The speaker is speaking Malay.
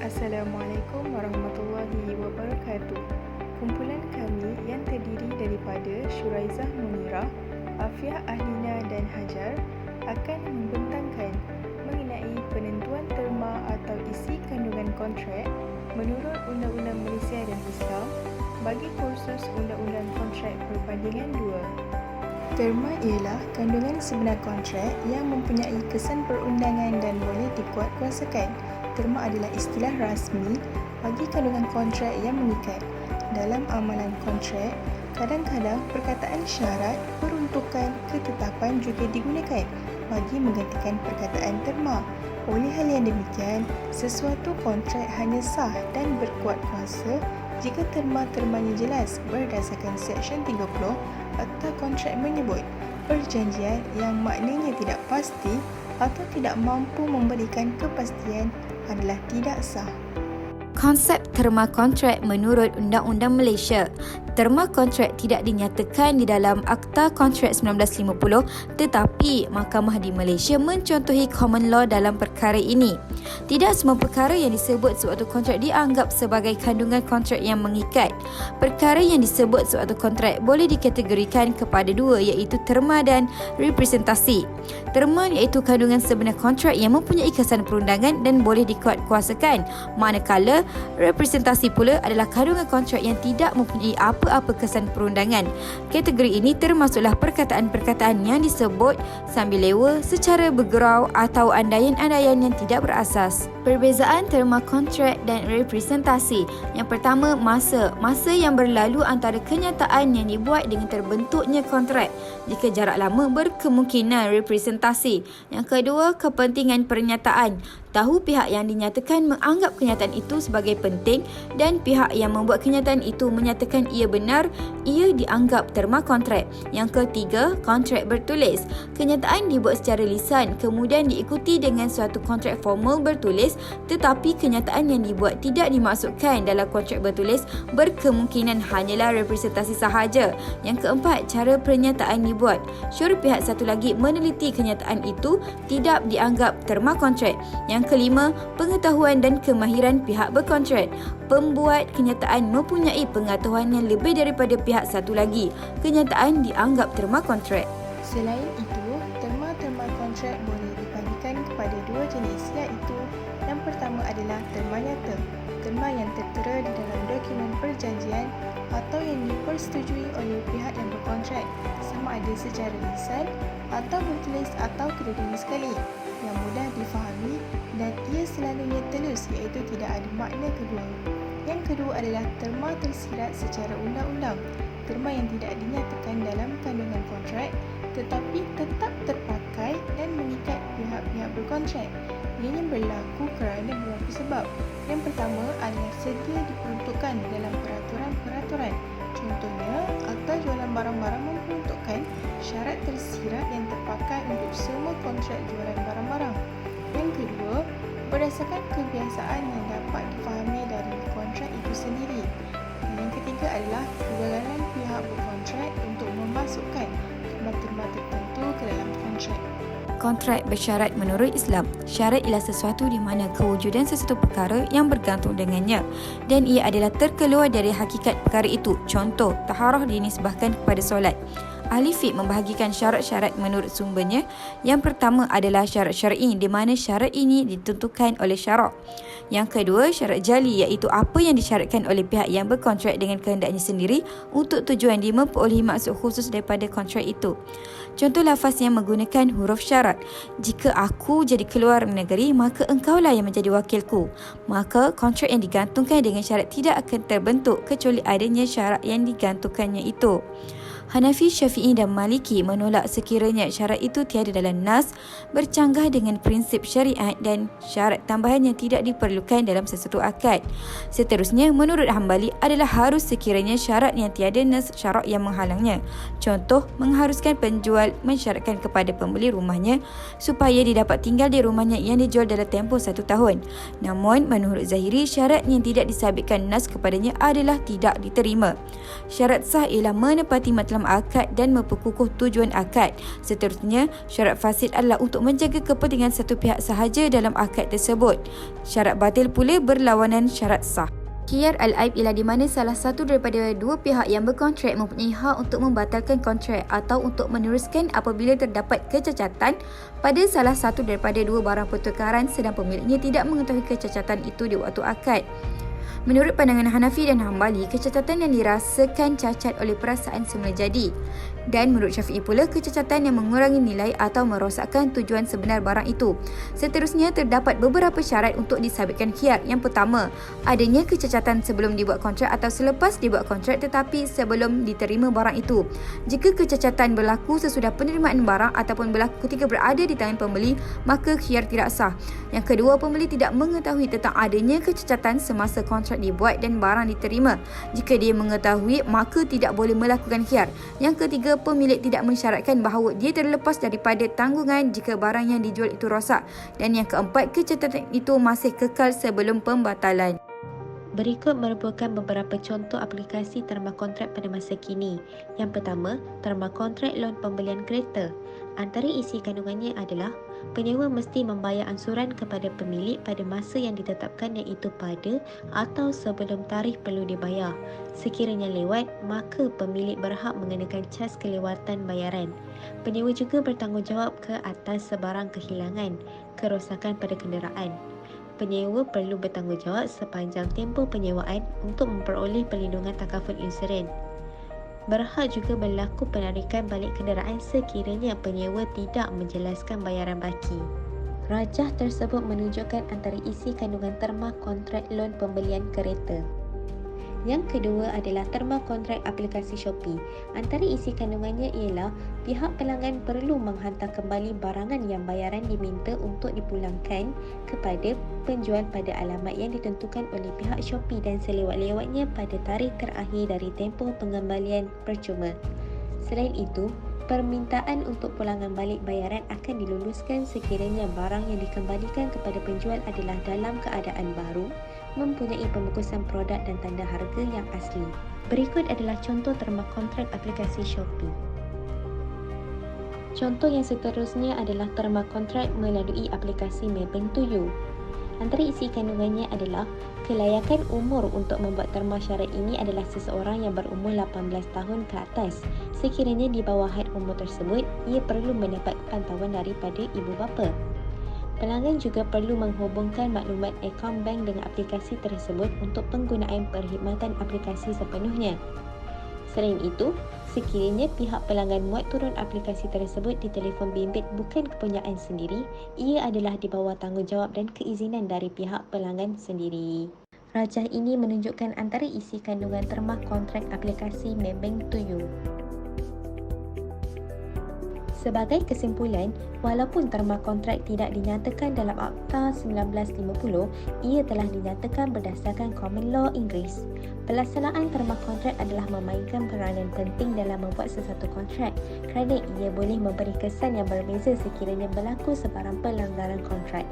Assalamualaikum warahmatullahi wabarakatuh. Kumpulan kami yang terdiri daripada Syuraizah Munirah, Afiah Ahlina dan Hajar akan membentangkan mengenai penentuan terma atau isi kandungan kontrak menurut Undang-Undang Malaysia dan Islam bagi kursus Undang-Undang Kontrak Perbandingan 2. Terma ialah kandungan sebenar kontrak yang mempunyai kesan perundangan dan boleh dikuatkuasakan. Terma adalah istilah rasmi bagi kandungan kontrak yang mengikat. Dalam amalan kontrak, kadang-kadang perkataan syarat, peruntukan, ketetapan juga digunakan bagi menggantikan perkataan terma. Oleh hal yang demikian, sesuatu kontrak hanya sah dan berkuat kuasa jika terma-termanya jelas berdasarkan Seksyen 30 Akta Kontrak menyebut perjanjian yang maknanya tidak pasti atau tidak mampu memberikan kepastian adalah tidak sah. Konsep terma kontrak menurut Undang-Undang Malaysia. Terma kontrak tidak dinyatakan di dalam Akta Kontrak 1950, tetapi Mahkamah di Malaysia mencontohi common law dalam perkara ini. Tidak semua perkara yang disebut sewaktu kontrak dianggap sebagai kandungan kontrak yang mengikat. Perkara yang disebut sewaktu kontrak boleh dikategorikan kepada dua, iaitu terma dan representasi. Terma iaitu kandungan sebenar kontrak yang mempunyai kesan perundangan dan boleh dikuatkuasakan, manakala representasi pula adalah kandungan kontrak yang tidak mempunyai apa-apa kesan perundangan. Kategori ini termasuklah perkataan-perkataan yang disebut sambil lewa, secara bergurau atau andaian-andaian yang tidak berasas. Perbezaan terma kontrak dan representasi. Yang pertama, masa. Masa yang berlalu antara kenyataan yang dibuat dengan terbentuknya kontrak. Jika jarak lama, berkemungkinan representasi. Yang kedua, kepentingan pernyataan. Tahu pihak yang dinyatakan menganggap kenyataan itu sebagai penting dan pihak yang membuat kenyataan itu menyatakan ia benar, ia dianggap terma kontrak. Yang ketiga, kontrak bertulis. Kenyataan dibuat secara lisan kemudian diikuti dengan suatu kontrak formal bertulis, tetapi kenyataan yang dibuat tidak dimasukkan dalam kontrak bertulis, berkemungkinan hanyalah representasi sahaja. Yang keempat, cara pernyataan dibuat. Syur pihak satu lagi meneliti kenyataan itu tidak dianggap terma kontrak. Yang kelima, pengetahuan dan kemahiran pihak berkontrak. Pembuat kenyataan mempunyai pengetahuan yang lebih daripada pihak satu lagi. Kenyataan dianggap terma kontrak. Selain itu, terma-terma kontrak boleh dibagikan kepada dua jenis, iaitu yang pertama adalah terma nyata. Terma yang tertera di dalam dokumen perjanjian atau yang dipersetujui oleh pihak yang berkontrak, sama ada secara lisan atau bertulis atau kedua-duanya sekali, yang mudah difahami dan ia selalunya telus, iaitu tidak ada makna kedua. Yang kedua adalah terma tersirat secara undang-undang. Terma yang tidak dinyatakan dalam kandungan kontrak tetapi tetap terpakai dan mengikat pihak-pihak berkontrak. Ianya berlaku kerana beberapa sebab. Yang pertama adalah sedia diperuntukkan dalam peraturan-peraturan. Contohnya, Akta Jualan Barang-Barang memperuntukkan syarat tersirat yang terpakai untuk semua kontrak jualan barang-barang. Yang kedua, berdasarkan kebiasaan yang dapat difahami dari kontrak itu sendiri. Dan yang ketiga adalah kegagalan pihak berkontrak untuk memasukkan terma-terma tertentu ke dalam kontrak. Kontrak bersyarat menurut Islam. Syarat ialah sesuatu di mana kewujudan sesuatu perkara yang bergantung dengannya dan ia adalah terkeluar dari hakikat perkara itu. Contoh, taharah dinisbahkan kepada solat. Ahli fiqh membahagikan syarat-syarat menurut sumbernya. Yang pertama adalah syarat syar'i, di mana syarat ini ditentukan oleh syarak. Yang kedua, syarat jali, iaitu apa yang disyaratkan oleh pihak yang berkontrak dengan kehendaknya sendiri untuk tujuan dia memperolehi maksud khusus daripada kontrak itu. Contoh lafaz yang menggunakan huruf syarat. Jika aku jadi keluar negeri, maka engkaulah yang menjadi wakilku. Maka kontrak yang digantungkan dengan syarat tidak akan terbentuk kecuali adanya syarat yang digantungkannya itu. Hanafi, Syafi'i dan Maliki menolak sekiranya syarat itu tiada dalam nas, bercanggah dengan prinsip syariat dan syarat tambahan yang tidak diperlukan dalam sesuatu akad. Seterusnya, menurut Hambali adalah harus sekiranya syarat yang tiada nas syarak yang menghalangnya. Contoh, mengharuskan penjual mensyaratkan kepada pembeli rumahnya supaya dia dapat tinggal di rumahnya yang dijual dalam tempoh 1 tahun. Namun, menurut Zahiri, syarat yang tidak disabitkan nas kepadanya adalah tidak diterima. Syarat sah ialah menepati matlamat dalam akad dan memperkukuh tujuan akad. Seterusnya, syarat fasid adalah untuk menjaga kepentingan satu pihak sahaja dalam akad tersebut. Syarat batil pula berlawanan syarat sah. Khiyar al-aib ialah di mana salah satu daripada dua pihak yang berkontrak mempunyai hak untuk membatalkan kontrak atau untuk meneruskan apabila terdapat kecacatan pada salah satu daripada dua barang pertukaran sedang pemiliknya tidak mengetahui kecacatan itu di waktu akad. Menurut pandangan Hanafi dan Hambali, kecacatan yang dirasakan cacat oleh perasaan semula jadi. Dan menurut Syafi'i pula, kecacatan yang mengurangi nilai atau merosakkan tujuan sebenar barang itu. Seterusnya, terdapat beberapa syarat untuk disabitkan khiyar. Yang pertama, adanya kecacatan sebelum dibuat kontrak atau selepas dibuat kontrak tetapi sebelum diterima barang itu. Jika kecacatan berlaku sesudah penerimaan barang ataupun berlaku ketika berada di tangan pembeli, maka khiyar tidak sah. Yang kedua, pembeli tidak mengetahui tentang adanya kecacatan semasa kontrak dibuat dan barang diterima. Jika dia mengetahui, maka tidak boleh melakukan khiyar. Yang ketiga, pemilik tidak mensyaratkan bahawa dia terlepas daripada tanggungan jika barang yang dijual itu rosak. Dan yang keempat, kecacatan itu masih kekal sebelum pembatalan. Berikut merupakan beberapa contoh aplikasi terma kontrak pada masa kini. Yang pertama, terma kontrak loan pembelian kereta. Antara isi kandungannya adalah penyewa mesti membayar ansuran kepada pemilik pada masa yang ditetapkan, iaitu pada atau sebelum tarikh perlu dibayar. Sekiranya lewat, maka pemilik berhak mengenakan cas kelewatan bayaran. Penyewa juga bertanggungjawab ke atas sebarang kehilangan, kerosakan pada kenderaan. Penyewa perlu bertanggungjawab sepanjang tempoh penyewaan untuk memperoleh perlindungan takaful insuran. Berhak juga berlaku penarikan balik kenderaan sekiranya penyewa tidak menjelaskan bayaran baki. Rajah tersebut menunjukkan antara isi kandungan terma kontrak loan pembelian kereta. Yang kedua adalah terma kontrak aplikasi Shopee. Antara isi kandungannya ialah pihak pelanggan perlu menghantar kembali barangan yang bayaran diminta untuk dipulangkan kepada penjual pada alamat yang ditentukan oleh pihak Shopee dan selewat-lewatnya pada tarikh terakhir dari tempoh pengembalian percuma. Selain itu, permintaan untuk pulangan balik bayaran akan diluluskan sekiranya barang yang dikembalikan kepada penjual adalah dalam keadaan baru, mempunyai pembungkusan produk dan tanda harga yang asli. Berikut adalah contoh terma kontrak aplikasi Shopee. Contoh yang seterusnya adalah terma kontrak melalui aplikasi Maybank to You. Antara isi kandungannya adalah kelayakan umur untuk membuat terma syarat ini adalah seseorang yang berumur 18 tahun ke atas. Sekiranya di bawah had umur tersebut, ia perlu mendapat pantauan daripada ibu bapa. Pelanggan juga perlu menghubungkan maklumat akaun bank dengan aplikasi tersebut untuk penggunaan perkhidmatan aplikasi sepenuhnya. Selain itu, sekiranya pihak pelanggan muat turun aplikasi tersebut di telefon bimbit bukan kepunyaan sendiri, ia adalah di bawah tanggungjawab dan keizinan dari pihak pelanggan sendiri. Rajah ini menunjukkan antara isi kandungan terma kontrak aplikasi Maybank to You. Sebagai kesimpulan, walaupun terma kontrak tidak dinyatakan dalam Akta 1950, ia telah dinyatakan berdasarkan common law Inggeris. Pelaksanaan terma kontrak adalah memainkan peranan penting dalam membuat sesuatu kontrak kerana ia boleh memberi kesan yang berbeza sekiranya berlaku sebarang pelanggaran kontrak.